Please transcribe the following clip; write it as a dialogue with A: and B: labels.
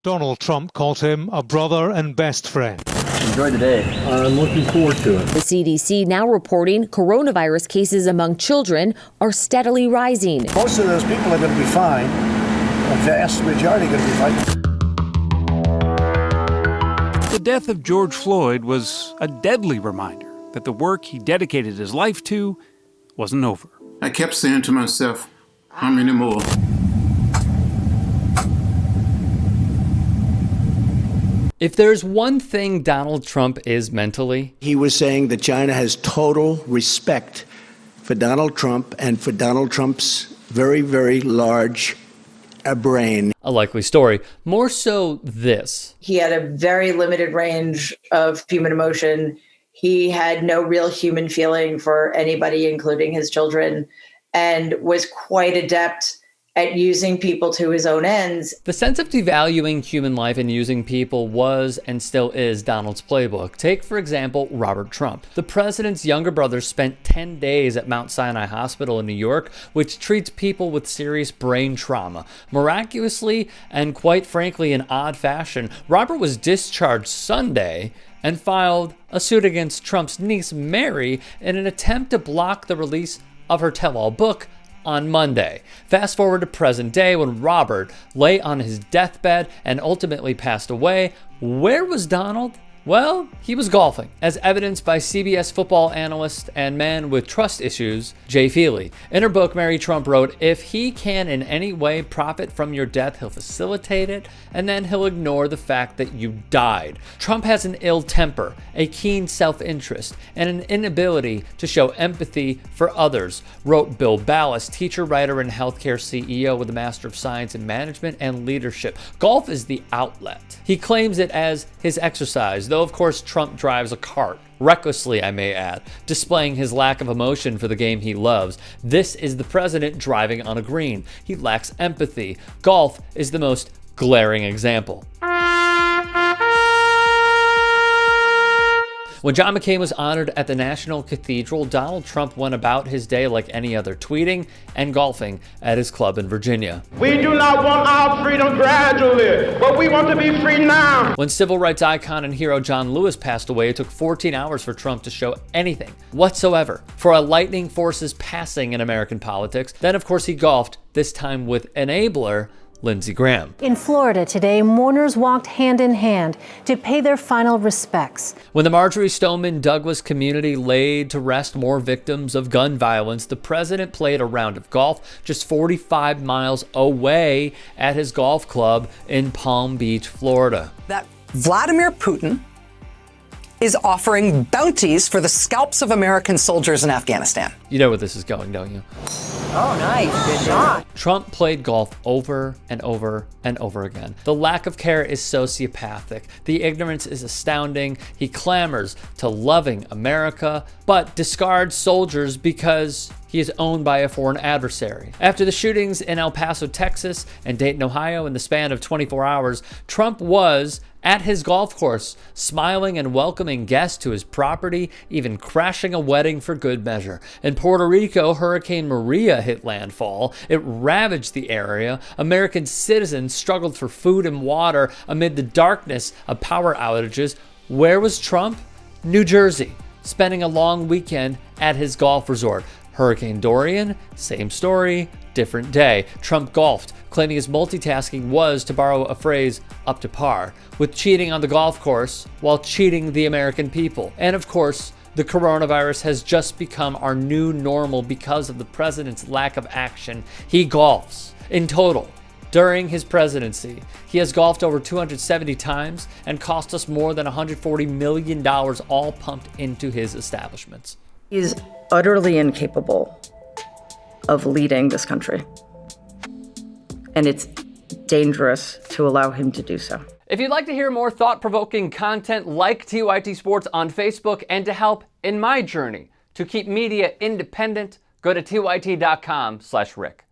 A: Donald Trump calls him a brother and best friend.
B: Enjoy the day. I'm looking forward to it.
C: The CDC now reporting coronavirus cases among children are steadily rising.
D: Most of those people are going to be fine. A vast majority are going to be fine.
E: The death of George Floyd was a deadly reminder that the work he dedicated his life to wasn't over.
F: I kept saying to myself, how many more?
G: If there's one thing Donald Trump is mentally,
D: He was saying that China has total respect for Donald Trump and for Donald Trump's very, very large brain.
G: a likely story. More so this.
H: He had a very limited range of human emotion. He had no real human feeling for anybody, including his children, and was quite adept at using people to his own ends.
G: The sense of devaluing human life and using people was and still is Donald's playbook. Take, for example, Robert Trump. The president's younger brother spent 10 days at Mount Sinai Hospital in New York, which treats people with serious brain trauma. Miraculously, and quite frankly in odd fashion, Robert was discharged Sunday and filed a suit against Trump's niece, Mary, in an attempt to block the release of her tell-all book on Monday. Fast forward to present day when Robert lay on his deathbed and ultimately passed away. Where was Donald? Well, he was golfing, as evidenced by CBS football analyst and man with trust issues, Jay Feely. In her book, Mary Trump wrote, "If he can in any way profit from your death, he'll facilitate it, and then he'll ignore the fact that you died." Trump has an ill temper, a keen self-interest, and an inability to show empathy for others, wrote Bill Ballas, teacher, writer, and healthcare CEO with a Master of Science in Management and Leadership. Golf is the outlet. He claims it as his exercise, though of course Trump drives a cart. Recklessly, I may add, displaying his lack of emotion for the game he loves. This is the president driving on a green. He lacks empathy. Golf is the most glaring example. When John McCain was honored at the National Cathedral, Donald Trump went about his day like any other, tweeting and golfing at his club in Virginia.
I: We do not want our freedom gradually, but we want to be free now.
G: When civil rights icon and hero John Lewis passed away, it took 14 hours for Trump to show anything whatsoever for a lightning force's passing in American politics. Then, of course, he golfed, this time with enabler Lindsey Graham.
J: In Florida today, mourners walked hand in hand to pay their final respects.
G: When the Marjorie Stoneman Douglas community laid to rest more victims of gun violence, the president played a round of golf just 45 miles away at his golf club in Palm Beach, Florida.
K: That Vladimir Putin is offering bounties for the scalps of American soldiers in Afghanistan.
G: You know where this is going, don't you?
H: Oh, nice. Good shot.
G: Trump played golf over and over and over again. The lack of care is sociopathic. The ignorance is astounding. He clamors to loving America, but discards soldiers because he is owned by a foreign adversary. After the shootings in El Paso, Texas and Dayton, Ohio in the span of 24 hours, Trump was at his golf course, smiling and welcoming guests to his property, even crashing a wedding for good measure. In Puerto Rico, Hurricane Maria hit landfall. It ravaged the area. American citizens struggled for food and water amid the darkness of power outages. Where was Trump? New Jersey, spending a long weekend at his golf resort. Hurricane Dorian, same story, different day. Trump golfed, claiming his multitasking was, to borrow a phrase, up to par, with cheating on the golf course while cheating the American people. And of course, the coronavirus has just become our new normal because of the president's lack of action. He golfs. In total, during his presidency, he has golfed over 270 times and cost us more than $140 million, all pumped into his establishments.
H: He's utterly incapable of leading this country. And it's dangerous to allow him to do so.
G: If you'd like to hear more thought-provoking content like TYT Sports on Facebook and to help in my journey to keep media independent, go to tyt.com/Rick.